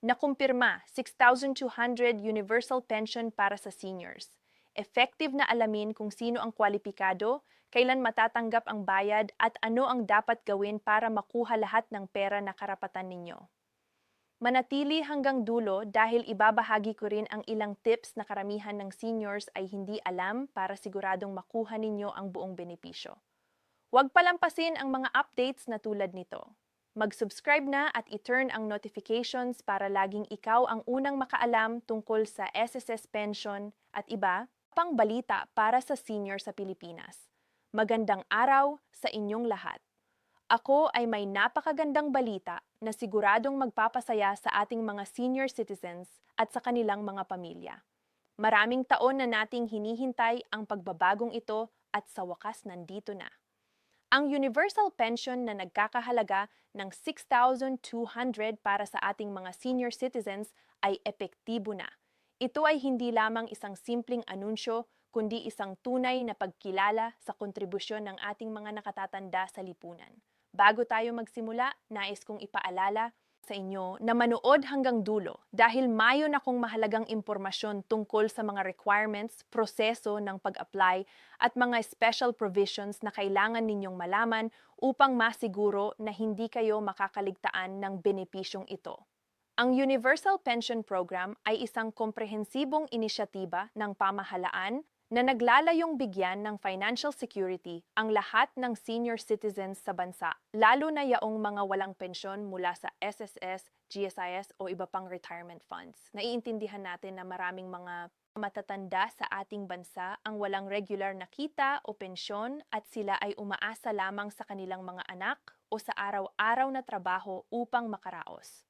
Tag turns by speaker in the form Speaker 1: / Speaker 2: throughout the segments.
Speaker 1: Nakumpirma, 6,200 universal pension para sa seniors. Effective na alamin kung sino ang kwalipikado, kailan matatanggap ang bayad at ano ang dapat gawin para makuha lahat ng pera na karapatan ninyo. Manatili hanggang dulo dahil ibabahagi ko rin ang ilang tips na karamihan ng seniors ay hindi alam para siguradong makuha ninyo ang buong benepisyo. Huwag palampasin ang mga updates na tulad nito. Mag-subscribe na at i-turn ang notifications para laging ikaw ang unang makaalam tungkol sa SSS pension at iba pang balita para sa senior sa Pilipinas. Magandang araw sa inyong lahat. Ako ay may napakagandang balita na siguradong magpapasaya sa ating mga senior citizens at sa kanilang mga pamilya. Maraming taon na nating hinihintay ang pagbabagong ito at sa wakas nandito na. Ang universal pension na nagkakahalaga ng 6,200 para sa ating mga senior citizens ay epektibo na. Ito ay hindi lamang isang simpleng anunsyo, kundi isang tunay na pagkilala sa kontribusyon ng ating mga nakatatanda sa lipunan. Bago tayo magsimula, nais kong ipaalala sa inyo na manood hanggang dulo dahil mayon akong mahalagang impormasyon tungkol sa mga requirements, proseso ng pag-apply at mga special provisions na kailangan ninyong malaman upang masiguro na hindi kayo makakaligtaan ng benepisyong ito. Ang Universal Pension Program ay isang komprehensibong inisyatiba ng pamahalaan na naglalayong bigyan ng financial security ang lahat ng senior citizens sa bansa, lalo na yaong mga walang pensyon mula sa SSS, GSIS o iba pang retirement funds. Naiintindihan natin na maraming mga matatanda sa ating bansa ang walang regular na kita o pensyon at sila ay umaasa lamang sa kanilang mga anak o sa araw-araw na trabaho upang makaraos.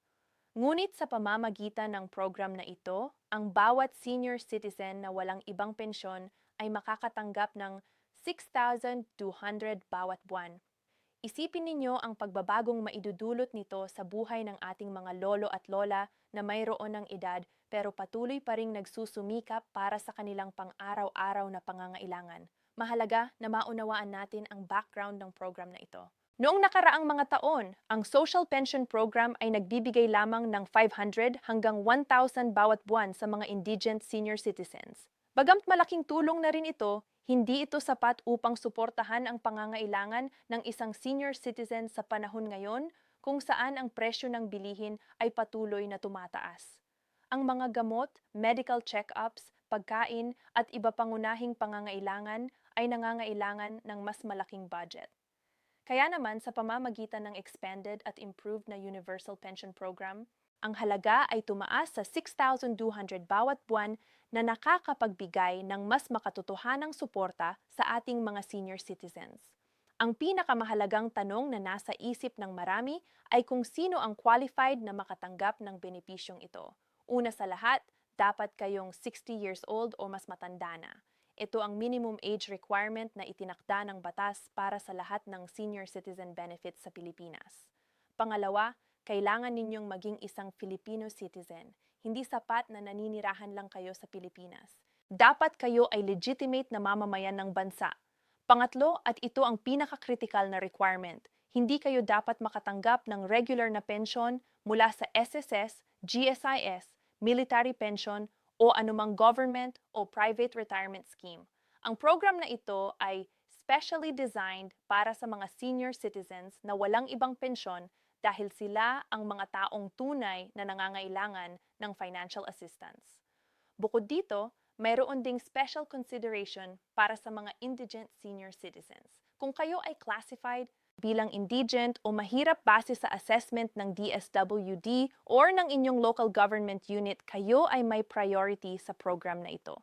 Speaker 1: Ngunit sa pamamagitan ng program na ito, ang bawat senior citizen na walang ibang pensyon ay makakatanggap ng 6,200 bawat buwan. Isipin ninyo ang pagbabagong maidudulot nito sa buhay ng ating mga lolo at lola na mayroon ng edad pero patuloy pa ring nagsusumikap para sa kanilang pang-araw-araw na pangangailangan. Mahalaga na maunawaan natin ang background ng program na ito. Noong nakaraang mga taon, ang Social Pension Program ay nagbibigay lamang ng 500 hanggang 1,000 bawat buwan sa mga indigent senior citizens. Bagamat malaking tulong na rin ito, hindi ito sapat upang suportahan ang pangangailangan ng isang senior citizen sa panahon ngayon kung saan ang presyo ng bilihin ay patuloy na tumataas. Ang mga gamot, medical check-ups, pagkain at iba pangunahing pangangailangan ay nangangailangan ng mas malaking budget. Kaya naman sa pamamagitan ng expanded at improved na Universal Pension Program, ang halaga ay tumaas sa 6,200 bawat buwan na nakakapagbigay ng mas makatotohanang suporta sa ating mga senior citizens. Ang pinakamahalagang tanong na nasa isip ng marami ay kung sino ang qualified na makatanggap ng benepisyong ito. Una sa lahat, dapat kayong 60 years old o mas matanda na. Ito ang minimum age requirement na itinakda ng batas para sa lahat ng senior citizen benefits sa Pilipinas. Pangalawa, kailangan ninyong maging isang Filipino citizen. Hindi sapat na naninirahan lang kayo sa Pilipinas. Dapat kayo ay legitimate na mamamayan ng bansa. Pangatlo, at ito ang pinaka-critical na requirement, hindi kayo dapat makatanggap ng regular na pension mula sa SSS, GSIS, military pension, o anumang government o private retirement scheme. Ang program na ito ay specially designed para sa mga senior citizens na walang ibang pensyon dahil sila ang mga taong tunay na nangangailangan ng financial assistance. Bukod dito, mayroon ding special consideration para sa mga indigent senior citizens. Kung kayo ay classified bilang indigent o mahirap base sa assessment ng DSWD or ng inyong local government unit, kayo ay may priority sa program na ito.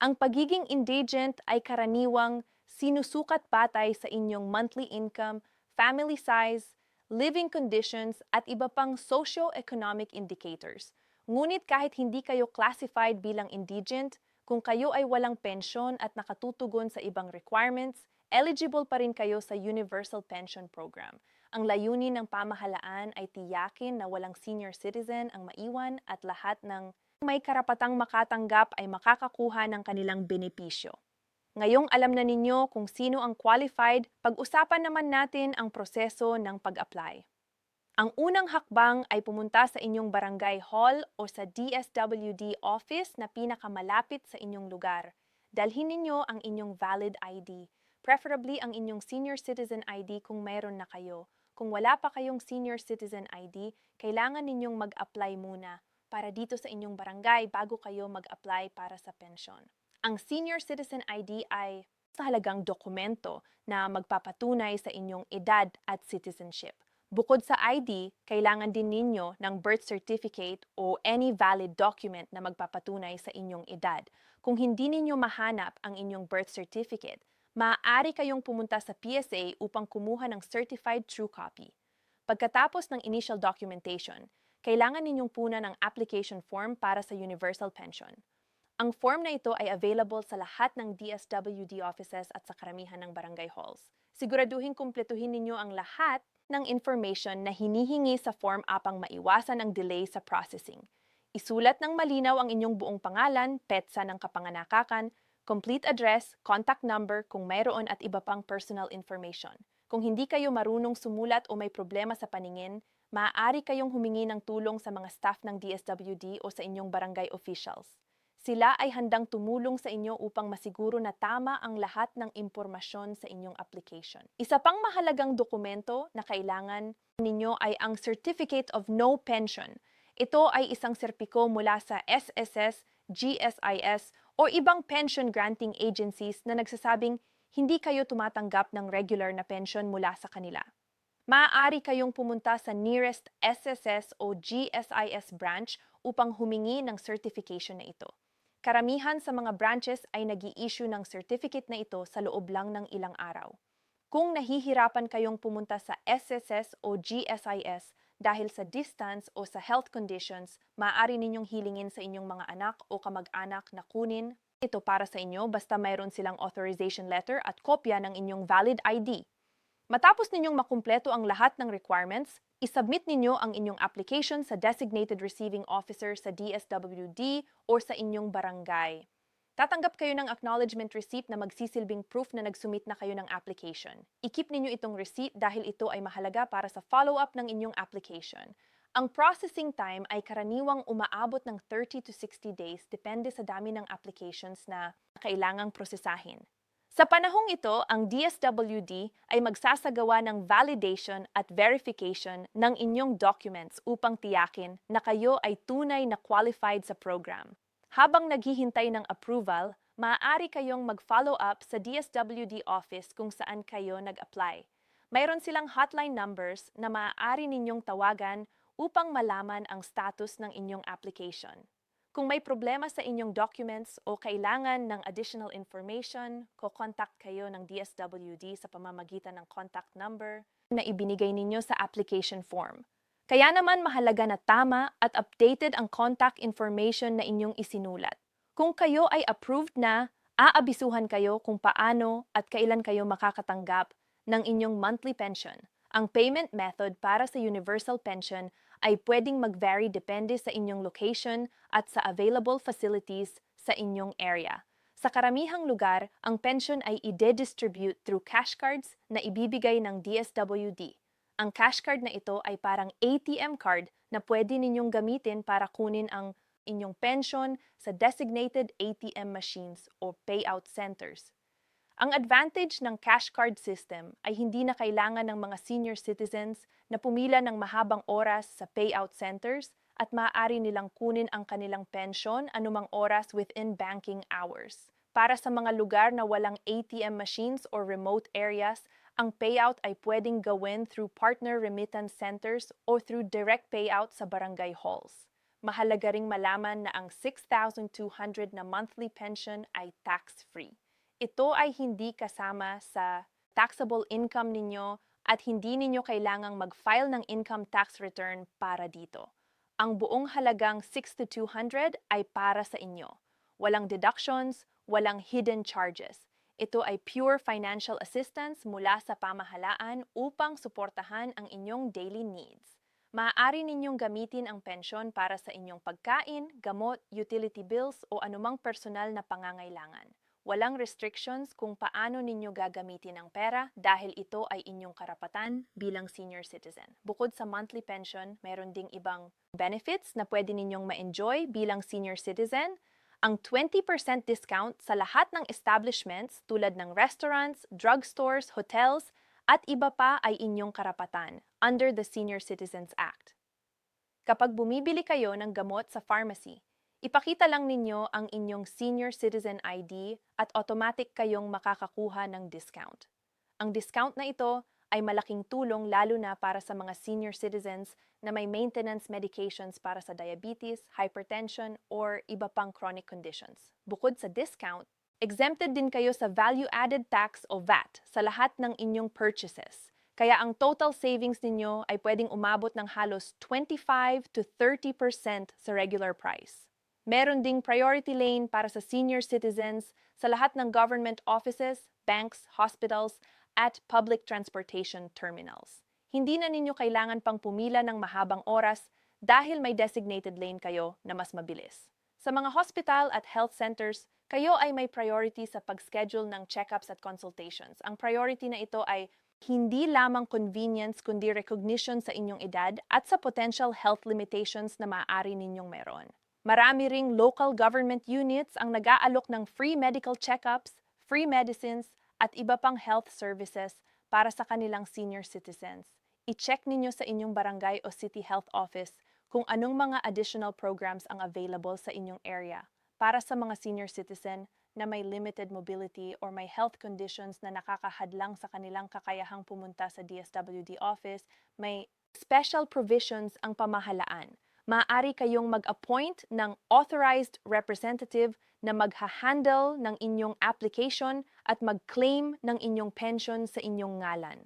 Speaker 1: Ang pagiging indigent ay karaniwang sinusukat batay sa inyong monthly income, family size, living conditions at iba pang socio-economic indicators. Ngunit kahit hindi kayo classified bilang indigent, kung kayo ay walang pensyon at nakatutugon sa ibang requirements, eligible pa rin kayo sa Universal Pension Program. Ang layunin ng pamahalaan ay tiyakin na walang senior citizen ang maiwan at lahat ng may karapatang makatanggap ay makakakuha ng kanilang benepisyo. Ngayong alam na ninyo kung sino ang qualified, pag-usapan naman natin ang proseso ng pag-apply. Ang unang hakbang ay pumunta sa inyong barangay hall o sa DSWD office na pinakamalapit sa inyong lugar. Dalhin ninyo ang inyong valid ID, preferably ang inyong senior citizen ID kung mayroon na kayo. Kung wala pa kayong senior citizen ID, kailangan ninyong mag-apply muna para dito sa inyong barangay bago kayo mag-apply para sa pensyon. Ang senior citizen ID ay sa halagang dokumento na magpapatunay sa inyong edad at citizenship. Bukod sa ID, kailangan din ninyo ng birth certificate o any valid document na magpapatunay sa inyong edad. Kung hindi ninyo mahanap ang inyong birth certificate, maaari kayong pumunta sa PSA upang kumuha ng certified true copy. Pagkatapos ng initial documentation, kailangan ninyong punan ng application form para sa universal pension. Ang form na ito ay available sa lahat ng DSWD offices at sa karamihan ng barangay halls. Siguraduhin kumpletuhin ninyo ang lahat ng information na hinihingi sa form upang maiwasan ang delay sa processing. Isulat ng malinaw ang inyong buong pangalan, petsa ng kapanganakan, complete address, contact number kung mayroon at iba pang personal information. Kung hindi kayo marunong sumulat o may problema sa paningin, maaari kayong humingi ng tulong sa mga staff ng DSWD o sa inyong barangay officials. Sila ay handang tumulong sa inyo upang masiguro na tama ang lahat ng impormasyon sa inyong application. Isa pang mahalagang dokumento na kailangan ninyo ay ang Certificate of No Pension. Ito ay isang serpiko mula sa SSS, GSIS o ibang pension granting agencies na nagsasabing hindi kayo tumatanggap ng regular na pension mula sa kanila. Maaari kayong pumunta sa nearest SSS o GSIS branch upang humingi ng certification na ito. Karamihan sa mga branches ay nag-i-issue ng certificate na ito sa loob lang ng ilang araw. Kung nahihirapan kayong pumunta sa SSS o GSIS dahil sa distance o sa health conditions, maaari ninyong hilingin sa inyong mga anak o kamag-anak na kunin ito para sa inyo basta mayroon silang authorization letter at kopya ng inyong valid ID. Matapos ninyong makumpleto ang lahat ng requirements, isubmit ninyo ang inyong application sa designated receiving officer sa DSWD o sa inyong barangay. Tatanggap kayo ng acknowledgement receipt na magsisilbing proof na nagsumit na kayo ng application. I-keep ninyo itong receipt dahil ito ay mahalaga para sa follow-up ng inyong application. Ang processing time ay karaniwang umaabot ng 30 to 60 days depende sa dami ng applications na kailangang prosesahin. Sa panahong ito, ang DSWD ay magsasagawa ng validation at verification ng inyong documents upang tiyakin na kayo ay tunay na qualified sa program. Habang naghihintay ng approval, maaari kayong mag-follow up sa DSWD office kung saan kayo nag-apply. Mayroon silang hotline numbers na maaari ninyong tawagan upang malaman ang status ng inyong application. Kung may problema sa inyong documents o kailangan ng additional information, kokontak kayo ng DSWD sa pamamagitan ng contact number na ibinigay ninyo sa application form. Kaya naman mahalaga na tama at updated ang contact information na inyong isinulat. Kung kayo ay approved na, aabisuhan kayo kung paano at kailan kayo makakatanggap ng inyong monthly pension. Ang payment method para sa universal pension ay pwedeng mag-vary depende sa inyong location at sa available facilities sa inyong area. Sa karamihang lugar, ang pension ay i-distribute through cash cards na ibibigay ng DSWD. Ang cash card na ito ay parang ATM card na pwede ninyong gamitin para kunin ang inyong pension sa designated ATM machines o payout centers. Ang advantage ng cash card system ay hindi na kailangan ng mga senior citizens na pumila ng mahabang oras sa payout centers at maaari nilang kunin ang kanilang pensyon anumang oras within banking hours. Para sa mga lugar na walang ATM machines or remote areas, ang payout ay pwedeng gawin through partner remittance centers o through direct payout sa barangay halls. Mahalaga ring malaman na ang 6,200 na monthly pension ay tax-free. Ito ay hindi kasama sa taxable income ninyo at hindi ninyo kailangang mag-file ng income tax return para dito. Ang buong halagang 6,200 ay para sa inyo. Walang deductions, walang hidden charges. Ito ay pure financial assistance mula sa pamahalaan upang suportahan ang inyong daily needs. Maaari ninyong gamitin ang pensyon para sa inyong pagkain, gamot, utility bills o anumang personal na pangangailangan. Walang restrictions kung paano ninyo gagamitin ang pera dahil ito ay inyong karapatan bilang senior citizen. Bukod sa monthly pension, meron ding ibang benefits na pwede ninyong ma-enjoy bilang senior citizen. Ang 20% discount sa lahat ng establishments tulad ng restaurants, drugstores, hotels, at iba pa ay inyong karapatan under the Senior Citizens Act. Kapag bumibili kayo ng gamot sa pharmacy, ipakita lang ninyo ang inyong Senior Citizen ID at automatic kayong makakakuha ng discount. Ang discount na ito ay malaking tulong lalo na para sa mga senior citizens na may maintenance medications para sa diabetes, hypertension, or iba pang chronic conditions. Bukod sa discount, exempted din kayo sa value-added tax o VAT sa lahat ng inyong purchases. Kaya ang total savings ninyo ay pwedeng umabot ng halos 25 to 30% sa regular price. Meron ding priority lane para sa senior citizens sa lahat ng government offices, banks, hospitals, at public transportation terminals. Hindi na ninyo kailangan pang pumila ng mahabang oras dahil may designated lane kayo na mas mabilis. Sa mga hospital at health centers, kayo ay may priority sa pag-schedule ng checkups at consultations. Ang priority na ito ay hindi lamang convenience kundi recognition sa inyong edad at sa potential health limitations na maaari ninyong meron. Marami ring local government units ang nag-aalok ng free medical checkups, free medicines, at iba pang health services para sa kanilang senior citizens. I-check ninyo sa inyong barangay o city health office kung anong mga additional programs ang available sa inyong area para sa mga senior citizen na may limited mobility or may health conditions na nakakahadlang sa kanilang kakayahang pumunta sa DSWD office. May special provisions ang pamahalaan. Maaari kayong mag-appoint ng authorized representative na magha-handle ng inyong application at mag-claim ng inyong pension sa inyong ngalan.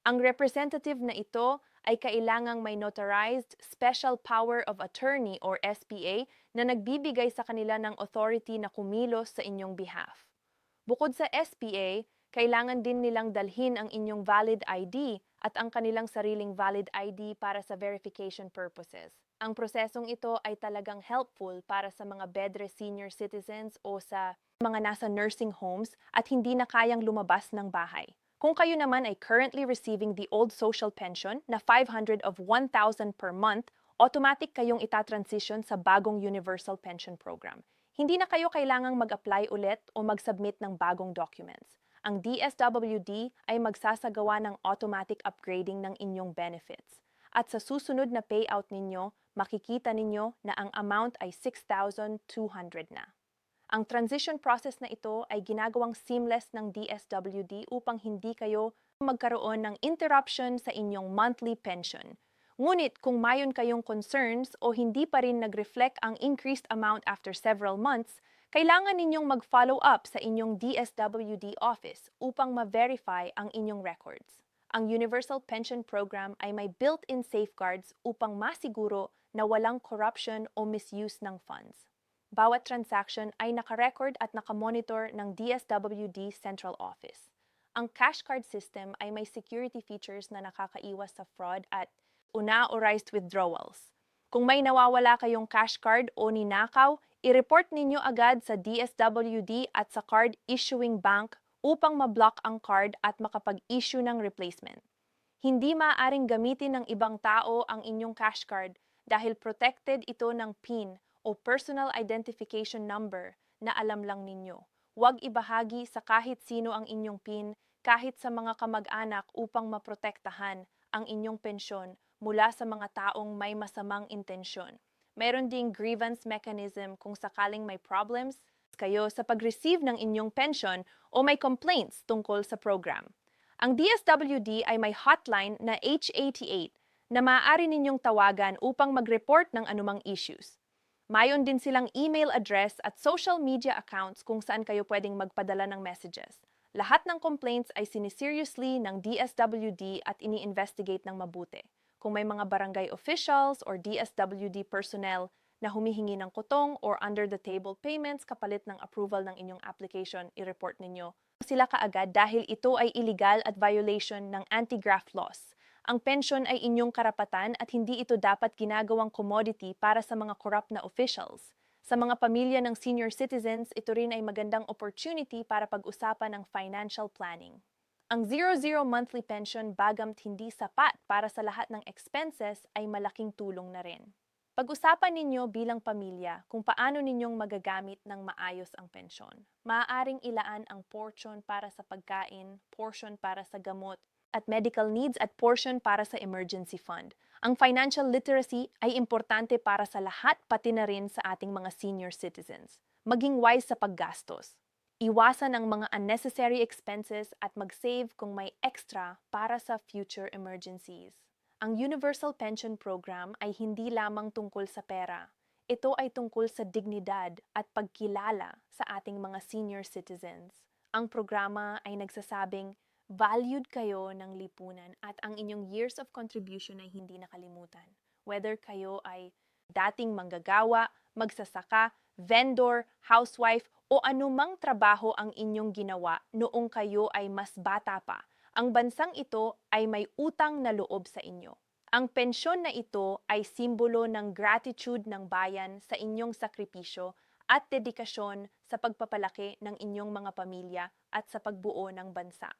Speaker 1: Ang representative na ito ay kailangang may notarized Special Power of Attorney or SPA na nagbibigay sa kanila ng authority na kumilos sa inyong behalf. Bukod sa SPA, kailangan din nilang dalhin ang inyong valid ID at ang kanilang sariling valid ID para sa verification purposes. Ang prosesong ito ay talagang helpful para sa mga bedrest senior citizens o sa mga nasa nursing homes at hindi na kayang lumabas ng bahay. Kung kayo naman ay currently receiving the old social pension na 500 of 1,000 per month, automatic kayong itatransition sa bagong universal pension program. Hindi na kayo kailangang mag-apply ulit o mag-submit ng bagong documents. Ang DSWD ay magsasagawa ng automatic upgrading ng inyong benefits. At sa susunod na payout ninyo, makikita ninyo na ang amount ay 6,200 na. Ang transition process na ito ay ginagawang seamless ng DSWD upang hindi kayo magkaroon ng interruption sa inyong monthly pension. Ngunit kung mayon kayong concerns o hindi pa rin nag-reflect ang increased amount after several months, kailangan ninyong mag-follow up sa inyong DSWD office upang ma-verify ang inyong records. Ang Universal Pension Program ay may built-in safeguards upang masiguro na walang corruption o misuse ng funds. Bawat transaction ay nakarecord at nakamonitor ng DSWD Central Office. Ang cash card system ay may security features na nakakaiwas sa fraud at unauthorized withdrawals. Kung may nawawala kayong cash card o ninakaw, i-report ninyo agad sa DSWD at sa card issuing bank upang ma-block ang card at makapag-issue ng replacement. Hindi maaaring gamitin ng ibang tao ang inyong cash card dahil protected ito ng PIN o Personal Identification Number na alam lang ninyo. Huwag ibahagi sa kahit sino ang inyong PIN kahit sa mga kamag-anak upang maprotektahan ang inyong pensyon mula sa mga taong may masamang intensyon. Meron ding grievance mechanism kung sakaling may problems kayo sa pag-receive ng inyong pension o may complaints tungkol sa program. Ang DSWD ay may hotline na H88 na maaari ninyong tawagan upang mag-report ng anumang issues. Mayon din silang email address at social media accounts kung saan kayo pwedeng magpadala ng messages. Lahat ng complaints ay siniseriously ng DSWD at ini-investigate ng mabuti. Kung may mga barangay officials or DSWD personnel na humihingi ng kutong or under-the-table payments kapalit ng approval ng inyong application, i-report ninyo sila kaagad dahil ito ay illegal at violation ng anti-graft laws. Ang pensyon ay inyong karapatan at hindi ito dapat ginagawang commodity para sa mga corrupt na officials. Sa mga pamilya ng senior citizens, ito rin ay magandang opportunity para pag-usapan ng financial planning. Ang zero-zero monthly pension bagamat hindi sapat para sa lahat ng expenses ay malaking tulong na rin. Pag-usapan ninyo bilang pamilya kung paano ninyong magagamit ng maayos ang pensyon. Maaaring ilaan ang portion para sa pagkain, portion para sa gamot, at medical needs at portion para sa emergency fund. Ang financial literacy ay importante para sa lahat pati na rin sa ating mga senior citizens. Maging wise sa paggastos. Iwasan ang mga unnecessary expenses at mag-save kung may extra para sa future emergencies. Ang Universal Pension Program ay hindi lamang tungkol sa pera. Ito ay tungkol sa dignidad at pagkilala sa ating mga senior citizens. Ang programa ay nagsasabing valued kayo ng lipunan at ang inyong years of contribution ay hindi nakalimutan. Whether kayo ay dating manggagawa, magsasaka, vendor, housewife, o anumang trabaho ang inyong ginawa noong kayo ay mas bata pa, ang bansang ito ay may utang na loob sa inyo. Ang pensyon na ito ay simbolo ng gratitude ng bayan sa inyong sakripisyo at dedikasyon sa pagpapalaki ng inyong mga pamilya at sa pagbuo ng bansa.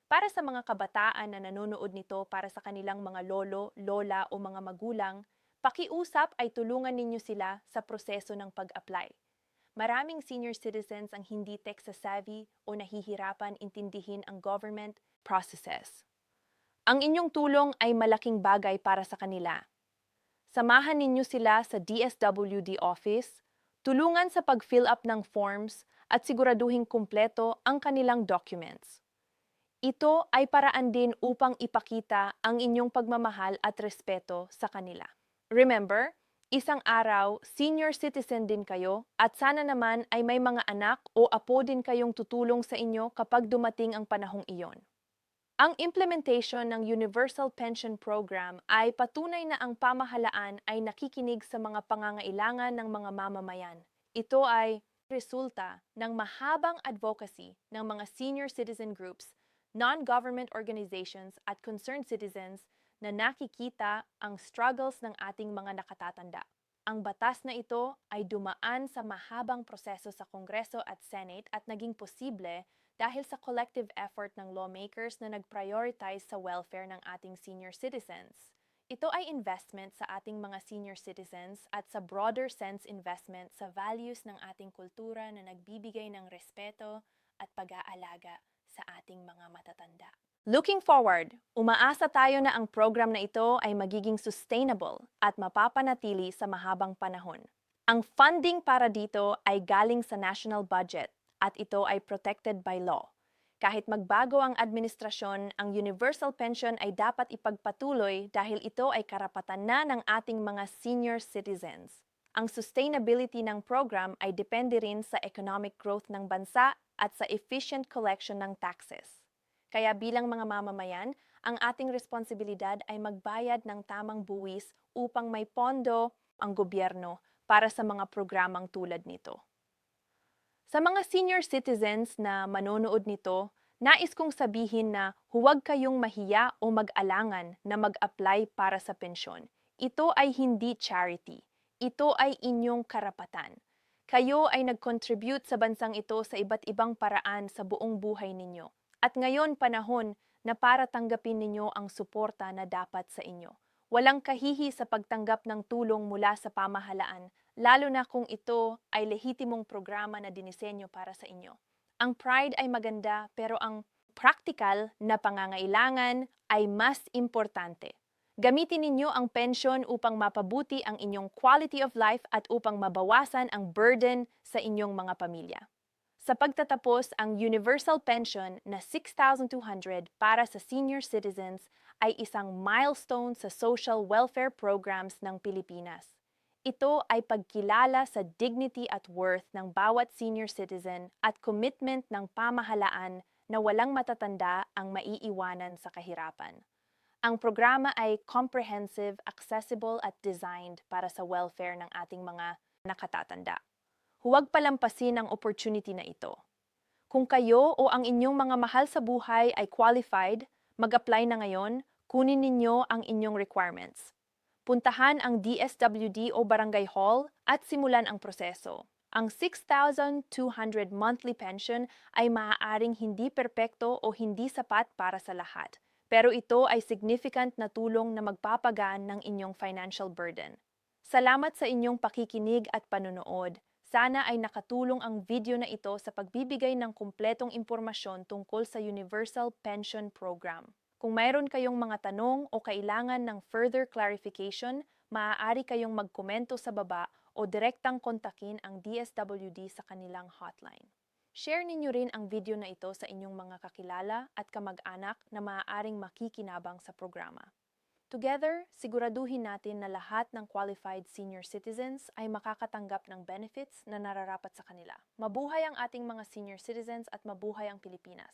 Speaker 1: Para sa mga kabataan na nanonood nito para sa kanilang mga lolo, lola o mga magulang, pakiusap ay tulungan ninyo sila sa proseso ng pag-apply. Maraming senior citizens ang hindi tech-savvy o nahihirapan intindihin ang government processes. Ang inyong tulong ay malaking bagay para sa kanila. Samahan ninyo sila sa DSWD office, tulungan sa pag-fill up ng forms at siguraduhing kumpleto ang kanilang documents. Ito ay paraan din upang ipakita ang inyong pagmamahal at respeto sa kanila. Remember, isang araw, senior citizen din kayo at sana naman ay may mga anak o apo din kayong tutulong sa inyo kapag dumating ang panahong iyon. Ang implementation ng Universal Pension Program ay patunay na ang pamahalaan ay nakikinig sa mga pangangailangan ng mga mamamayan. Ito ay resulta ng mahabang advocacy ng mga senior citizen groups, non-government organizations at concerned citizens na nakikita ang struggles ng ating mga nakatatanda. Ang batas na ito ay dumaan sa mahabang proseso sa Kongreso at Senate at naging posible dahil sa collective effort ng lawmakers na nag-prioritize sa welfare ng ating senior citizens. Ito ay investment sa ating mga senior citizens at sa broader sense investment sa values ng ating kultura na nagbibigay ng respeto at pag-aalaga sa ating mga matatanda. Looking forward, umaasa tayo na ang program na ito ay magiging sustainable at mapapanatili sa mahabang panahon. Ang funding para dito ay galing sa national budget at ito ay protected by law. Kahit magbago ang administrasyon, ang universal pension ay dapat ipagpatuloy dahil ito ay karapatan na ng ating mga senior citizens. Ang sustainability ng program ay depende rin sa economic growth ng bansa at sa efficient collection ng taxes. Kaya bilang mga mamamayan, ang ating responsibilidad ay magbayad ng tamang buwis upang may pondo ang gobyerno para sa mga programang tulad nito. Sa mga senior citizens na manonood nito, nais kong sabihin na huwag kayong mahiya o mag-alangan na mag-apply para sa pensyon. Ito ay hindi charity. Ito ay inyong karapatan. Kayo ay nag-contribute sa bansang ito sa iba't ibang paraan sa buong buhay ninyo. At ngayon panahon na para tanggapin ninyo ang suporta na dapat sa inyo. Walang kahihi sa pagtanggap ng tulong mula sa pamahalaan, lalo na kung ito ay lehitimong programa na dinisenyo para sa inyo. Ang pride ay maganda pero ang practical na pangangailangan ay mas importante. Gamitin ninyo ang pensyon upang mapabuti ang inyong quality of life at upang mabawasan ang burden sa inyong mga pamilya. Sa pagtatapos, ang universal pension na 6,200 para sa senior citizens ay isang milestone sa social welfare programs ng Pilipinas. Ito ay pagkilala sa dignity at worth ng bawat senior citizen at commitment ng pamahalaan na walang matatanda ang maiiwanan sa kahirapan. Ang programa ay comprehensive, accessible at designed para sa welfare ng ating mga nakatatanda. Huwag palampasin ang opportunity na ito. Kung kayo o ang inyong mga mahal sa buhay ay qualified, mag-apply na ngayon, kunin ninyo ang inyong requirements. Puntahan ang DSWD o Barangay Hall at simulan ang proseso. Ang 6,200 monthly pension ay maaaring hindi perpekto o hindi sapat para sa lahat. Pero ito ay significant na tulong na magpapagaan ng inyong financial burden. Salamat sa inyong pakikinig at panunood. Sana ay nakatulong ang video na ito sa pagbibigay ng kumpletong impormasyon tungkol sa Universal Pension Program. Kung mayroon kayong mga tanong o kailangan ng further clarification, maaari kayong magkomento sa baba o direktang kontakin ang DSWD sa kanilang hotline. Share ninyo rin ang video na ito sa inyong mga kakilala at kamag-anak na maaaring makikinabang sa programa. Together, siguraduhin natin na lahat ng qualified senior citizens ay makakatanggap ng benefits na nararapat sa kanila. Mabuhay ang ating mga senior citizens at mabuhay ang Pilipinas.